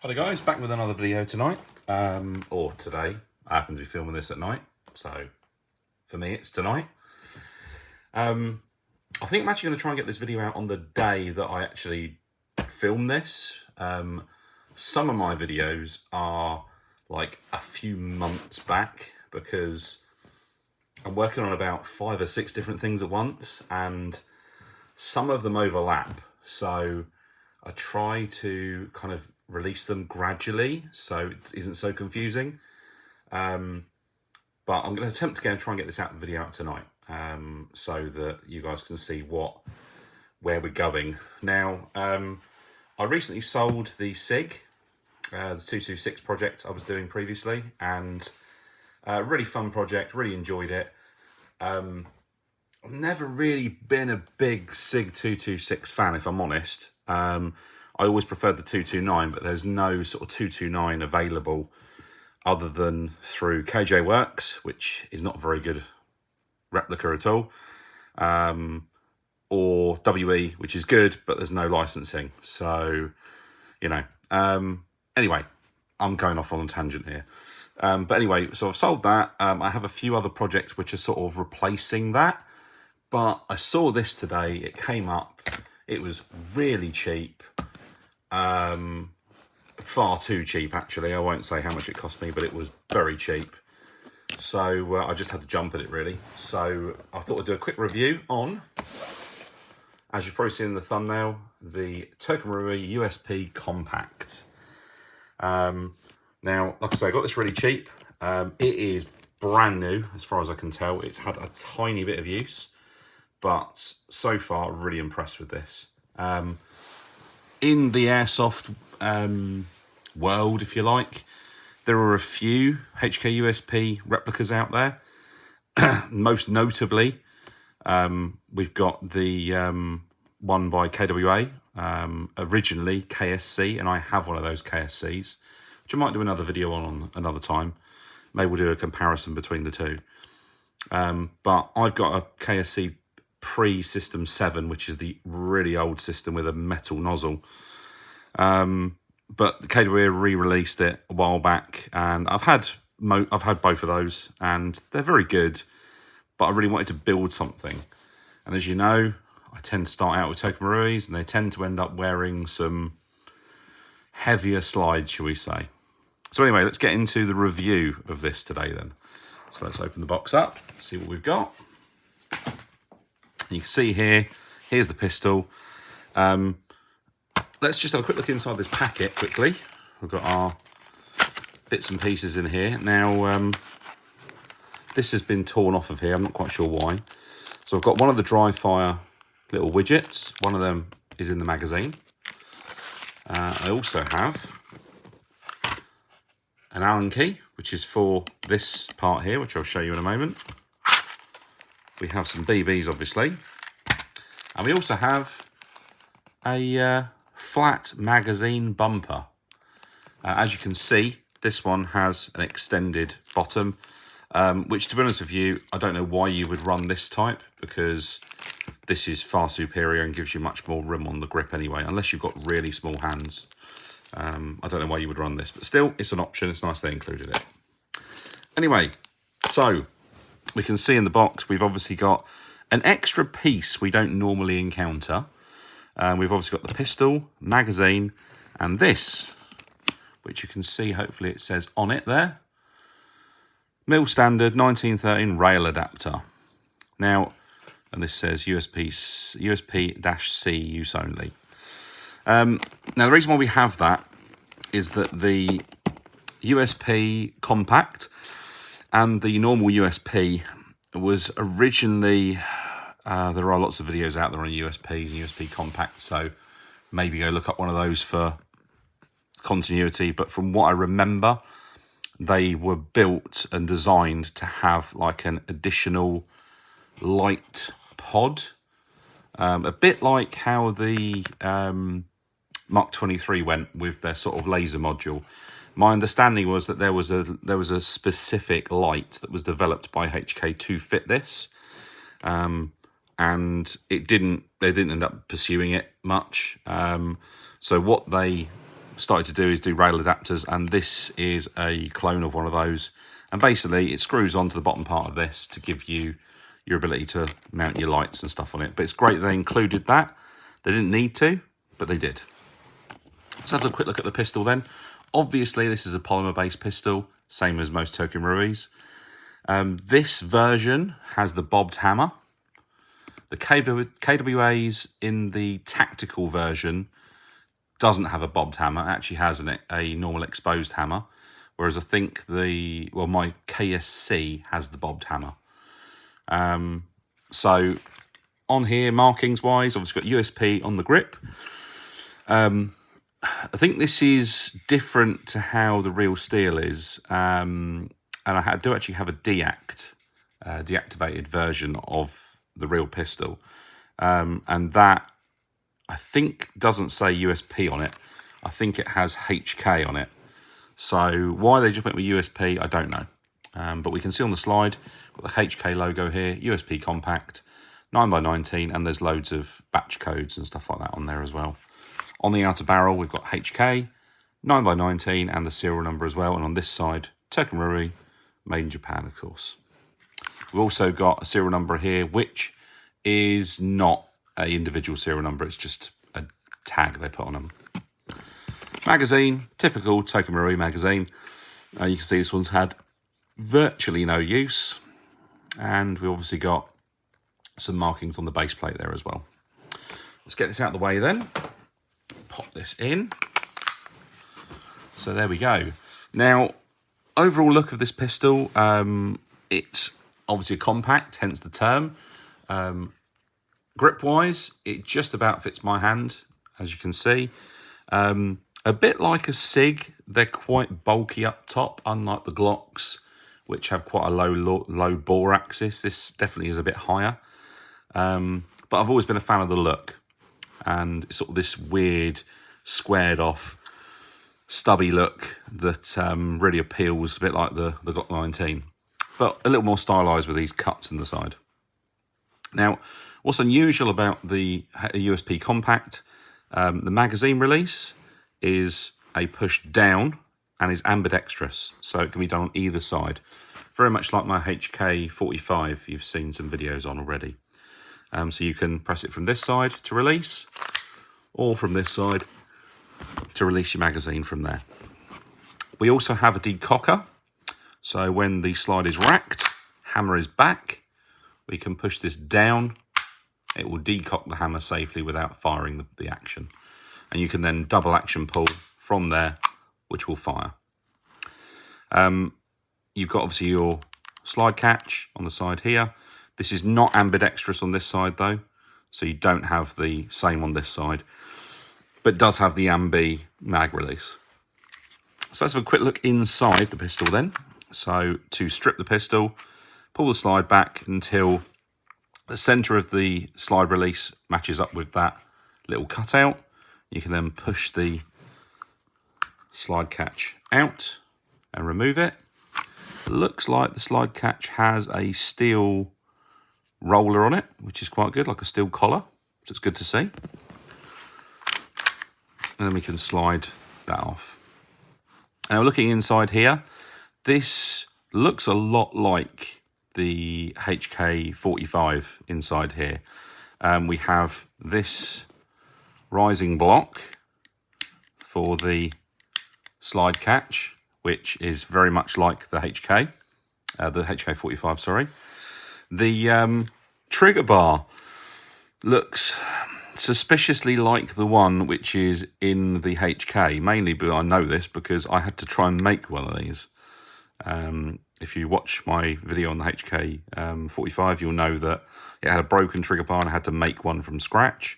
Hello guys, back with another video tonight, or today. I happen to be filming this at night, so for me it's tonight. I think I'm actually going to try and get this video out on the day that I actually film this. Some of my videos are like a few months back because I'm working on about 5 or 6 different things at once and some of them overlap. So I try to kind of release them gradually so it isn't so confusing. But I'm going to attempt to try and get this video out tonight, so that you guys can see where we're going. Now, I recently sold the SIG, the 226 project I was doing previously, and really fun project, really enjoyed it. I've never really been a big SIG 226 fan, if I'm honest. I always preferred the 229, but there's no sort of 229 available other than through KJ Works, which is not a very good replica at all, or WE, which is good, but there's no licensing. So, you know, anyway, I'm going off on a tangent here. But anyway, so I've sold that. I have a few other projects which are sort of replacing that, but I saw this today. It came up. It was really cheap. Far too cheap, actually. I won't say how much it cost me, but it was very cheap. So I just had to jump at it, really. So I thought I'd do a quick review on, as you've probably seen in the thumbnail, the Marui USP Compact. Now, like I say, I got this really cheap. It is brand new, as far as I can tell. It's had a tiny bit of use, but so far, really impressed with this. In the Airsoft world, if you like, there are a few HK USP replicas out there. Most notably, we've got the one by KWA, originally KSC, and I have one of those KSCs, which I might do another video on another time. Maybe we'll do a comparison between the two. But I've got a KSC pre-System 7, which is the really old system with a metal nozzle. But the KWA re-released it a while back, and I've had both of those, and they're very good. But I really wanted to build something, and as you know, I tend to start out with Maruis, and they tend to end up wearing some heavier slides, shall we say. So anyway, let's get into the review of this today then. So let's open the box up, see what we've got. You can see here's the pistol. Let's just have a quick look inside this packet quickly. We've got our bits and pieces in here. Now, this has been torn off of here. I'm not quite sure why. So I've got one of the dry fire little widgets. One of them is in the magazine. I also have an Allen key, which is for this part here, which I'll show you in a moment. We have some BBs, obviously. And we also have a flat magazine bumper. As you can see, this one has an extended bottom, which, to be honest with you, I don't know why you would run this type, because this is far superior and gives you much more room on the grip anyway, unless you've got really small hands. I don't know why you would run this, but still, it's an option. It's nice they included it. Anyway, so we can see in the box, we've obviously got an extra piece we don't normally encounter. We've obviously got the pistol, magazine, and this, which you can see, hopefully it says on it there, Mil Standard 1913 rail adapter. Now, and this says USP-C use only. Now, the reason why we have that is that the USP Compact and the normal USP was originally, there are lots of videos out there on USPs and USP Compact, so maybe go look up one of those for continuity. But from what I remember, they were built and designed to have like an additional light pod, a bit like how the Mark 23 went with their sort of laser module. My understanding was that there was a specific light that was developed by HK to fit this, and they didn't end up pursuing it much. So what they started to do is do rail adapters, and this is a clone of one of those. And basically it screws onto the bottom part of this to give you your ability to mount your lights and stuff on it. But it's great they included that. They didn't need to, but they did. Let's have a quick look at the pistol then. Obviously this is a polymer based pistol, same as most Tokyo Maruis. This version has the bobbed hammer. The KWA's in the tactical version doesn't have a bobbed hammer. It actually has a normal exposed hammer. Whereas I think my KSC has the bobbed hammer. So on here, markings wise, obviously got USP on the grip. I think this is different to how the real steel is. And I do actually have a deactivated version of the real pistol. And that, I think, doesn't say USP on it. I think it has HK on it. So why they just went with USP, I don't know. But we can see on the slide, got the HK logo here, USP compact, 9x19, and there's loads of batch codes and stuff like that on there as well. On the outer barrel, we've got HK, 9x19, and the serial number as well. And on this side, Tokyo Marui, made in Japan, of course. We've also got a serial number here, which is not an individual serial number. It's just a tag they put on them. Magazine, typical Tokyo Marui magazine. You can see this one's had virtually no use. And we obviously got some markings on the base plate there as well. Let's get this out of the way then. Pop this in. So there we go. Now, overall look of this pistol, it's obviously a compact, hence the term. Grip-wise, it just about fits my hand, as you can see. A bit like a SIG, they're quite bulky up top, unlike the Glocks, which have quite a low bore axis. This definitely is a bit higher. But I've always been a fan of the look. And it's sort of this weird, squared off, stubby look that really appeals, a bit like the Glock 19. But a little more stylised with these cuts in the side. Now, what's unusual about the USP Compact, the magazine release is a push down and is ambidextrous, so it can be done on either side. Very much like my HK45 you've seen some videos on already. So you can press it from this side to release, or from this side to release your magazine from there. We also have a decocker, so when the slide is racked, hammer is back, we can push this down, it will decock the hammer safely without firing the action. And you can then double action pull from there, which will fire. You've got obviously your slide catch on the side here. This is not ambidextrous on this side though, so you don't have the same on this side, but does have the ambi mag release. So let's have a quick look inside the pistol then. So to strip the pistol, pull the slide back until the center of the slide release matches up with that little cutout. You can then push the slide catch out and remove it. Looks like the slide catch has a steel roller on it, which is quite good, like a steel collar, so it's good to see. And then we can slide that off. Now looking inside here, this looks a lot like the HK45 inside here. We have this rising block for the slide catch, which is very much like the HK45, sorry. The trigger bar looks suspiciously like the one which is in the HK, mainly, but I know this because I had to try and make one of these. If you watch my video on the HK45, you'll know that it had a broken trigger bar and I had to make one from scratch.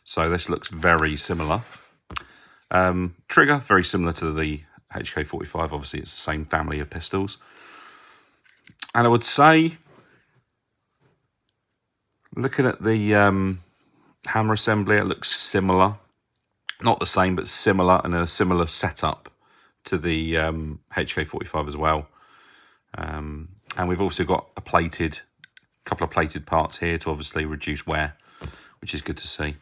So this looks very similar. Trigger, very similar to the HK45. Obviously, it's the same family of pistols. And I would say, looking at the hammer assembly, it looks similar. Not the same, but similar, and a similar setup to the HK45 as well. And we've also got a couple of plated parts here to obviously reduce wear, which is good to see.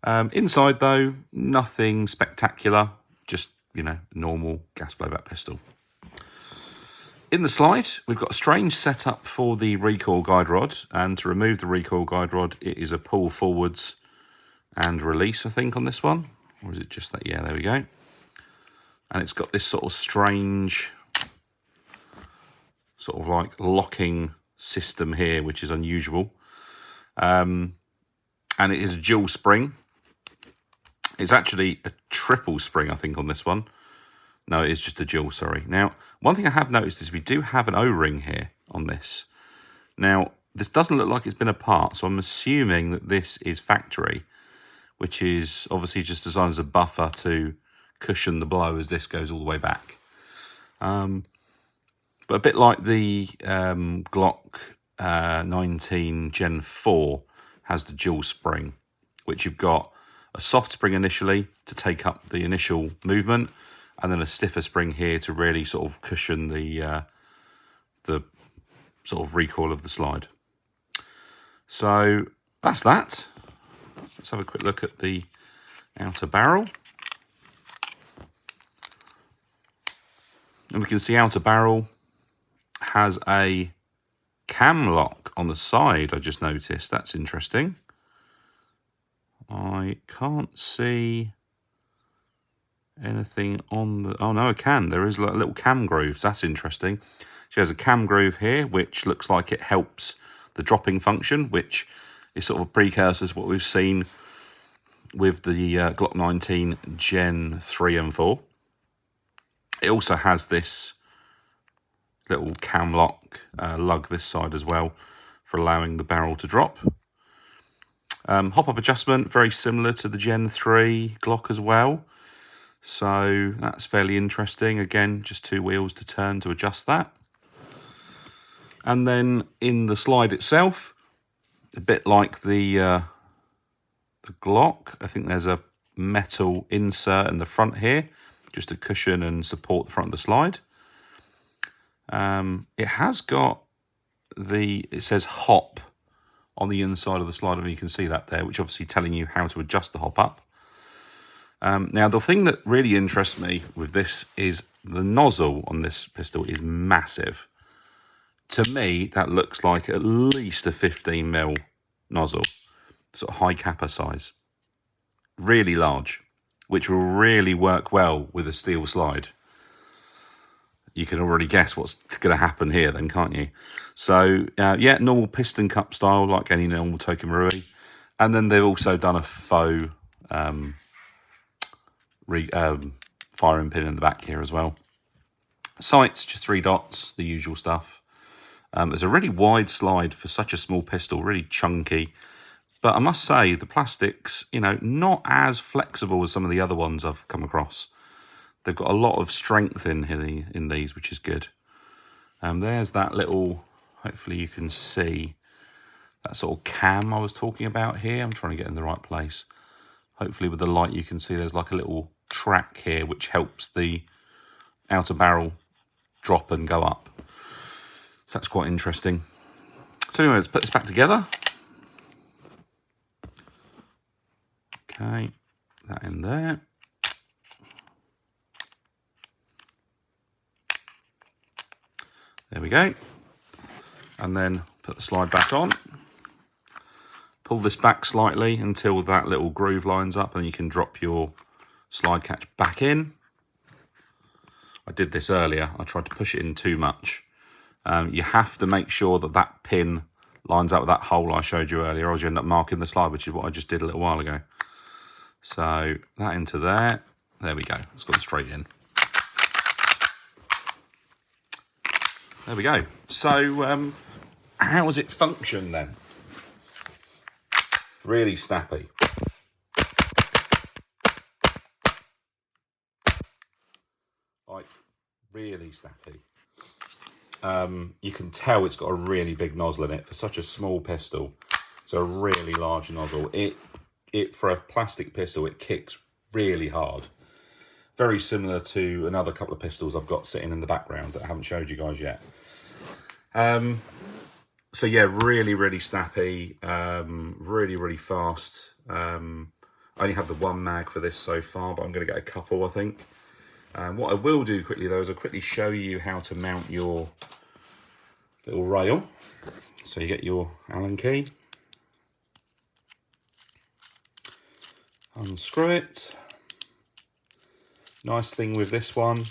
Inside though, nothing spectacular. just, you know, normal gas blowback pistol. In the slide, we've got a strange setup for the recoil guide rod, and to remove the recoil guide rod, it is a pull forwards and release, I think, on this one. Or is it just that? Yeah, there we go. And it's got this sort of strange, sort of like locking system here, which is unusual. And it is a dual spring. It's actually a triple spring, I think, on this one. No, it is just a dual, sorry. Now, one thing I have noticed is we do have an O-ring here on this. Now, this doesn't look like it's been apart, so I'm assuming that this is factory, which is obviously just designed as a buffer to cushion the blow as this goes all the way back. But a bit like the Glock 19 Gen 4 has the dual spring, which you've got a soft spring initially to take up the initial movement, and then a stiffer spring here to really sort of cushion the sort of recoil of the slide. So that's that. Let's have a quick look at the outer barrel. And we can see outer barrel has a cam lock on the side, I just noticed. That's interesting. I can't see anything on the... Oh, no, I can. There is little cam grooves. That's interesting. She has a cam groove here, which looks like it helps the dropping function, which is sort of a precursor to what we've seen with the Glock 19 Gen 3 and 4. It also has this little cam lock lug this side as well for allowing the barrel to drop. Hop-up adjustment, very similar to the Gen 3 Glock as well. So that's fairly interesting. Again, just two wheels to turn to adjust that. And then in the slide itself, a bit like the Glock, I think there's a metal insert in the front here, just to cushion and support the front of the slide. It has got it says hop on the inside of the slide, and you can see that there, which obviously telling you how to adjust the hop up. Now, the thing that really interests me with this is the nozzle on this pistol is massive. To me, that looks like at least a 15mm nozzle, sort of high capper size. Really large, which will really work well with a steel slide. You can already guess what's going to happen here then, can't you? So, yeah, normal piston cup style, like any normal Toki Marui. And then they've also done a faux firing pin in the back here as well. Sights, just 3 dots, the usual stuff. There's a really wide slide for such a small pistol, really chunky. But I must say, the plastics, you know, not as flexible as some of the other ones I've come across. They've got a lot of strength in these, which is good. There's that little, hopefully you can see, that sort of cam I was talking about here. I'm trying to get in the right place. Hopefully with the light you can see there's like a little track here which helps the outer barrel drop and go up. So that's quite interesting. So anyway, let's put this back together. Okay, that in there. There we go. And then put the slide back on. Pull this back slightly until that little groove lines up, and you can drop your slide catch back in. I did this earlier. I tried to push it in too much. You have to make sure that that pin lines up with that hole I showed you earlier, or else you end up marking the slide, which is what I just did a little while ago. So that into there. There we go. It's gone straight in. There we go. So how does it function then? Really snappy. Like, really snappy. You can tell it's got a really big nozzle in it for such a small pistol. It's a really large nozzle. It for a plastic pistol, it kicks really hard. Very similar to another couple of pistols I've got sitting in the background that I haven't showed you guys yet. So yeah, really, really snappy, really, really fast. I only have the one mag for this so far, but I'm going to get a couple, I think. What I will do quickly though is I'll quickly show you how to mount your little rail. So you get your Allen key, unscrew it. Nice thing with this one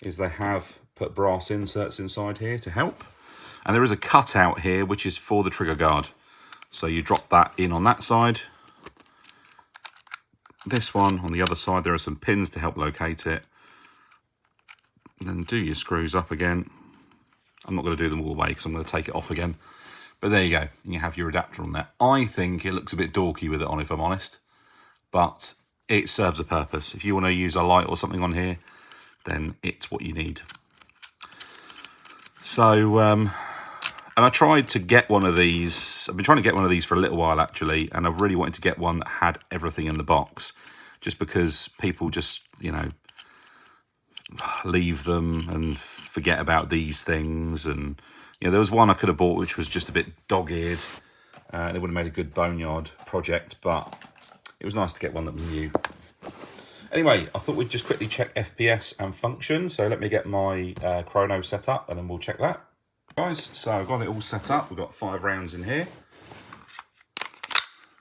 is they have put brass inserts inside here to help. And there is a cutout here which is for the trigger guard. So you drop that in on that side. This one on the other side, there are some pins to help locate it. And then do your screws up again. I'm not going to do them all the way because I'm going to take it off again. But there you go, and you have your adapter on there. I think it looks a bit dorky with it on, if I'm honest. But it serves a purpose. If you want to use a light or something on here, then it's what you need. So, and I tried to get one of these. I've been trying to get one of these for a little while, actually. And I've really wanted to get one that had everything in the box. Just because people just, you know, leave them and forget about these things. And you know, there was one I could have bought which was just a bit dog-eared, and it would have made a good boneyard project, but it was nice to get one that was new. Anyway, I thought we'd just quickly check FPS and function, so let me get my chrono set up and then we'll check that. Guys, so I've got it all set up. We've got 5 rounds in here.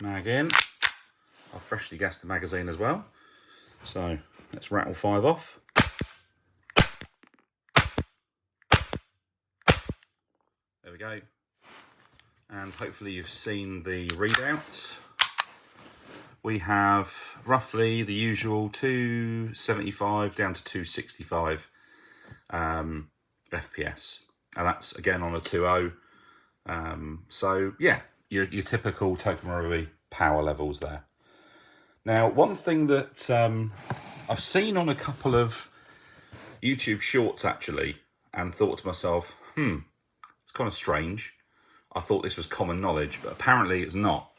Mag in. I've freshly gassed the magazine as well. So let's rattle 5 off. There we go. And hopefully you've seen the readouts. We have roughly the usual 275 down to 265 FPS. And that's again on a 2.0. So yeah, your typical Toka Marui power levels there. Now, one thing that I've seen on a couple of YouTube shorts actually, and thought to myself, it's kind of strange. I thought this was common knowledge, but apparently it's not.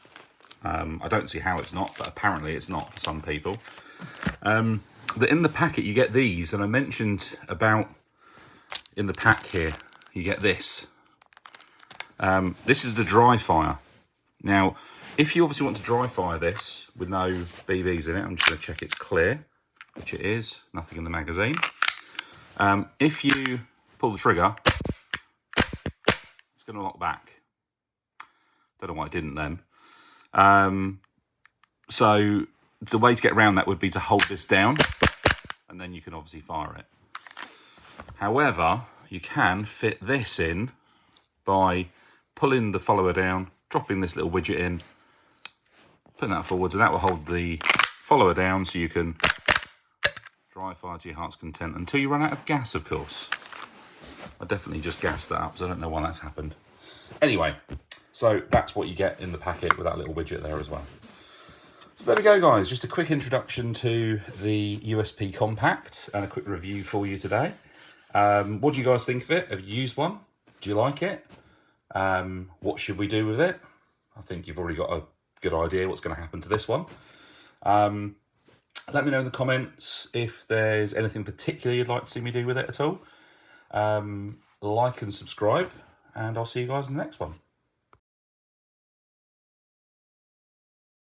I don't see how it's not, but apparently it's not for some people. That in the packet you get these, and I mentioned about in the pack here, you get this. This is the dry fire. Now, if you obviously want to dry fire this with no BBs in it, I'm just going to check it's clear, which it is, nothing in the magazine. If you pull the trigger, it's going to lock back. Don't know why it didn't then. So the way to get around that would be to hold this down, and then you can obviously fire it. However, you can fit this in by pulling the follower down, dropping this little widget in, putting that forwards, and that will hold the follower down so you can dry fire to your heart's content until you run out of gas, of course. I definitely just gassed that up, so I don't know why that's happened. Anyway, so that's what you get in the packet with that little widget there as well. So there we go, guys. Just a quick introduction to the USP Compact and a quick review for you today. What do you guys think of it? Have you used one? Do you like it? What should we do with it? I think you've already got a good idea what's going to happen to this one. Let me know in the comments if there's anything particular you'd like to see me do with it at all. Like and subscribe, and I'll see you guys in the next one.